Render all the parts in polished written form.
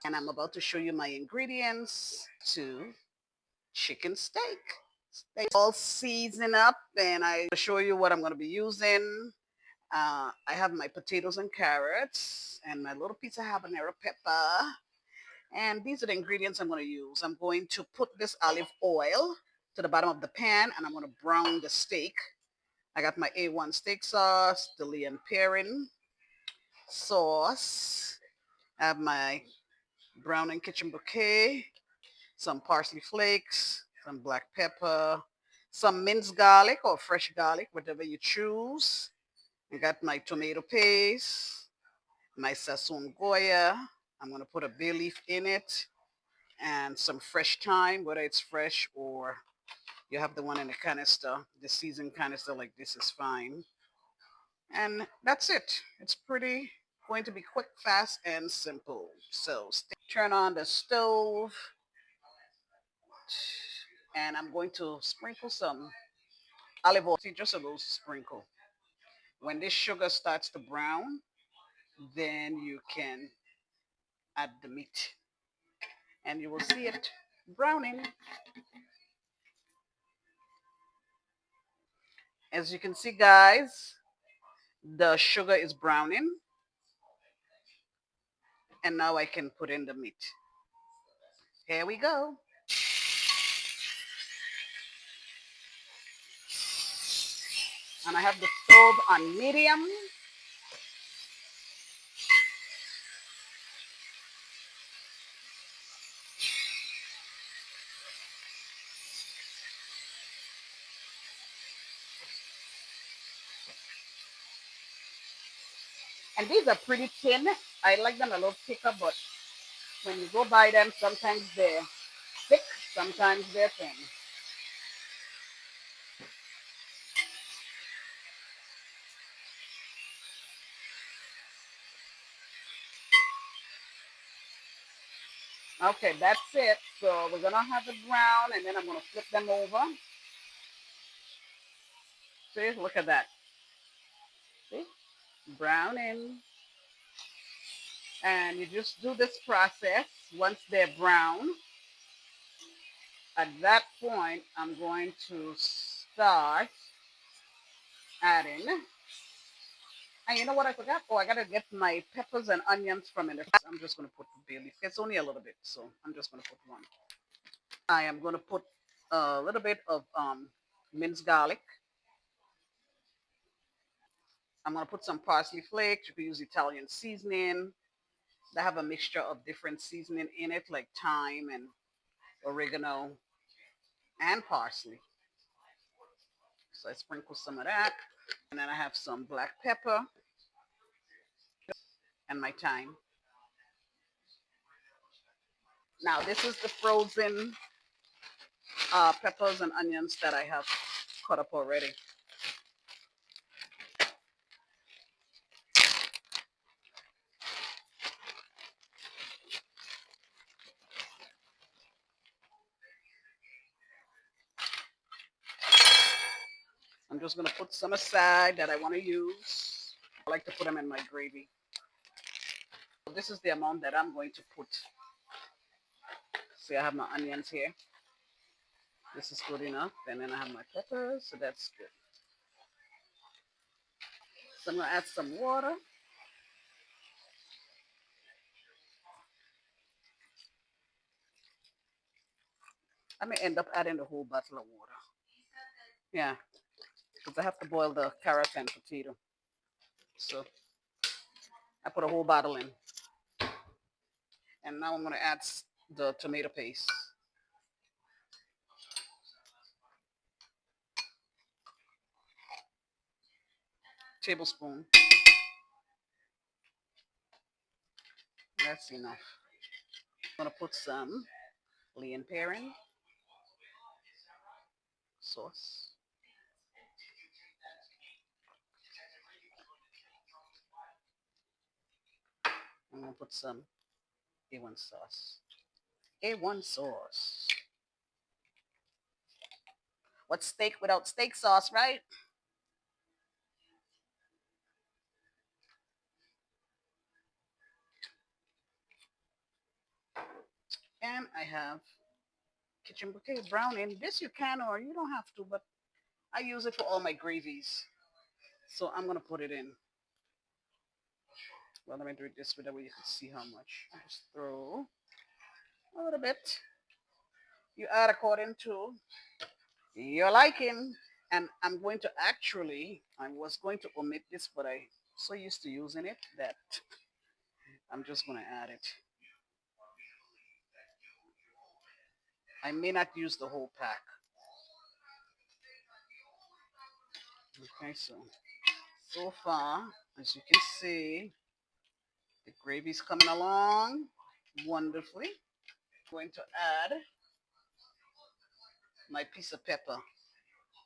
And I'm about to show you my ingredients to chicken steak. It's all seasoned up, and I show you what I'm going to be using. I have my potatoes and carrots and my little piece of habanero pepper. And these are the ingredients I'm going to use. I'm going to put this olive oil to the bottom of the pan, and I'm going to brown the steak. I got my A1 steak sauce, the Lea and Perrin sauce. I have my Browning kitchen bouquet, some parsley flakes, some black pepper, some minced garlic or fresh garlic, whatever you choose. I got my tomato paste, my Sassoon Goya. I'm going to put a bay leaf in it and some fresh thyme, whether it's fresh or you have the one in the canister. The seasoned canister like this is fine. And that's it. It's pretty going to be quick, fast, and simple. So turn on the stove and I'm going to sprinkle some olive oil, see, just a little sprinkle. When this sugar starts to brown, then you can add the meat and you will see it browning. As you can see, guys, the sugar is browning and now I can put in the meat. Here we go. And I have the stove on medium. And these are pretty thin. I like them a little thicker, but when you go buy them, sometimes they're thick, sometimes they're thin. Okay, that's it. So we're gonna have it brown and then I'm gonna flip them over. See, look at that. See? Browning. And you just do this process once they're brown. At that point, I'm going to start adding. And you know what I forgot? Oh, I gotta get my peppers and onions from in the. I'm just gonna put the bay leaf. It's only a little bit, so I'm just gonna put one. I am gonna put a little bit of minced garlic. I'm gonna put some parsley flakes. You can use Italian seasoning. They have a mixture of different seasoning in it, like thyme and oregano and parsley. So I sprinkle some of that. And then I have some black pepper and my thyme. Now this is the frozen peppers and onions that I have cut up already. I'm just gonna put some aside that I want to use. I like to put them in my gravy. So this is the amount that I'm going to put. See, I have my onions here. This is good enough. And then I have my peppers, so that's good. So I'm gonna add some water. I may end up adding the whole bottle of water. Yeah, because I have to boil the carrot and potato. So I put a whole bottle in. And now I'm gonna add the tomato paste. Tablespoon. That's enough. I'm gonna put some Lea and Perrin sauce. I'm gonna put some A1 sauce. A1 sauce. What's steak without steak sauce, right? And I have kitchen bouquet browning. This you can or you don't have to, but I use it for all my gravies. So I'm gonna put it in. Well, let me do it this way, that way you can see how much. I just throw a little bit. You add according to your liking. And I'm going to actually, I was going to omit this, but I'm so used to using it that I'm just going to add it. I may not use the whole pack. Okay, so far, as you can see, the gravy's coming along wonderfully. I'm going to add my piece of pepper.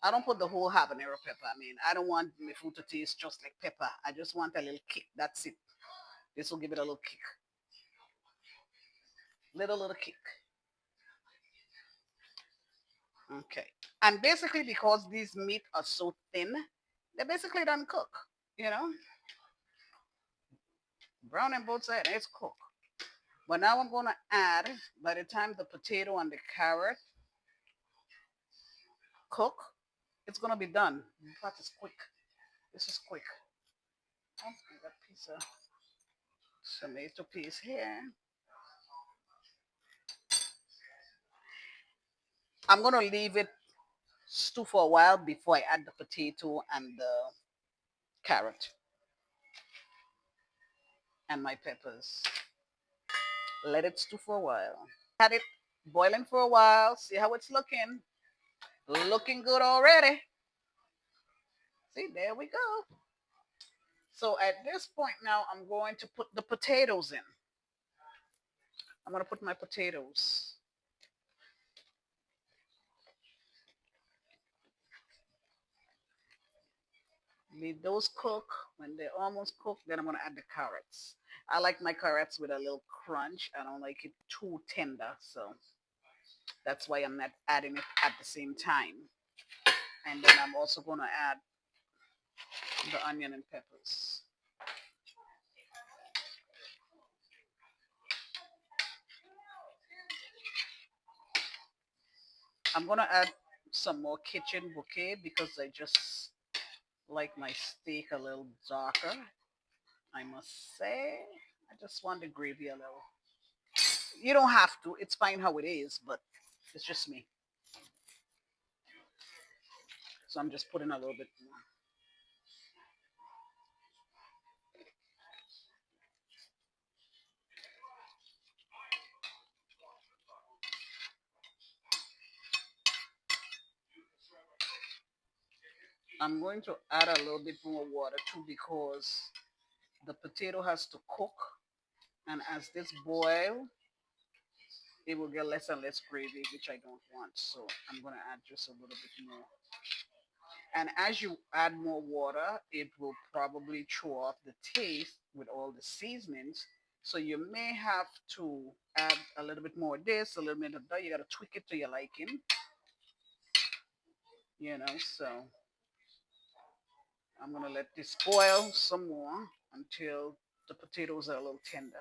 I don't put the whole habanero pepper. I mean, I don't want my food to taste just like pepper. I just want a little kick. That's it. This will give it a little kick. Little kick. Okay. And basically, because these meat are so thin, they're basically done cook. You know, brown on both sides, it's cooked. But now I'm going to add, by the time the potato and the carrot cook, it's going to be done. In fact, it's quick. This is quick. Oh, I got a piece of tomato piece here. I'm going to leave it stew for a while before I add the potato and the carrot and my peppers. Let it stew for a while. Had it boiling for a while. See how it's looking. Looking good already. See, there we go. So at this point now, I'm going to put the potatoes in. I'm going to put my potatoes. Leave those cook. When they're almost cooked, then I'm going to add the carrots. I like my carrots with a little crunch. I don't like it too tender. So that's why I'm not adding it at the same time. And then I'm also going to add the onion and peppers. I'm going to add some more kitchen bouquet because I just like my steak a little darker, I must say. I just want the gravy a little. You don't have to. It's fine how it is, but it's just me. So I'm just putting a little bit more. I'm going to add a little bit more water too because the potato has to cook. And as this boil, it will get less and less gravy, which I don't want. So I'm going to add just a little bit more. And as you add more water, it will probably throw off the taste with all the seasonings. So you may have to add a little bit more of this, a little bit of that. You got to tweak it to your liking, So I'm going to let this boil some more until the potatoes are a little tender.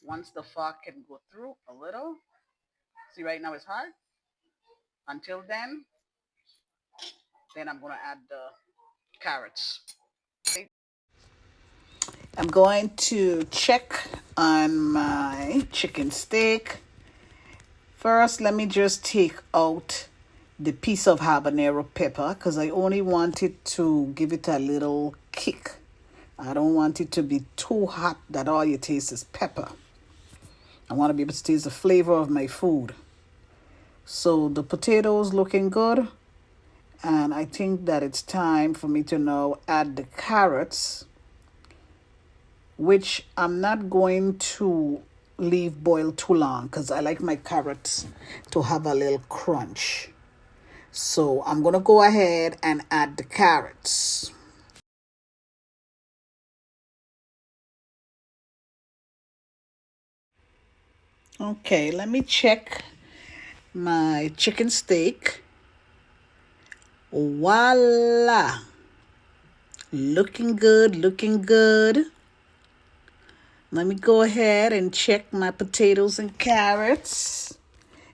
Once the fork can go through a little, see right now it's hard. Until then I'm going to add the carrots. I'm going to check on my chicken steak. First, let me just take out the piece of habanero pepper because I only want it to give it a little kick. I don't want it to be too hot that all you taste is pepper. I want to be able to taste the flavor of my food. So the potatoes looking good. And I think that it's time for me to now add the carrots, which I'm not going to leave boil too long because I like my carrots to have a little crunch. So I'm going to go ahead and add the carrots. Okay, let me check my chicken steak. Voila! Looking good, looking good. Let me go ahead and check my potatoes and carrots.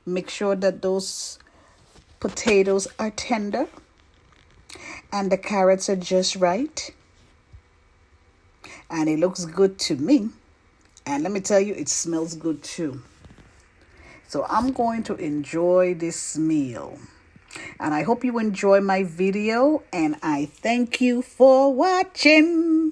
Make sure that those potatoes are tender and the carrots are just right. And it looks good to me. And let me tell you, it smells good too. So I'm going to enjoy this meal. And I hope you enjoy my video. And I thank you for watching.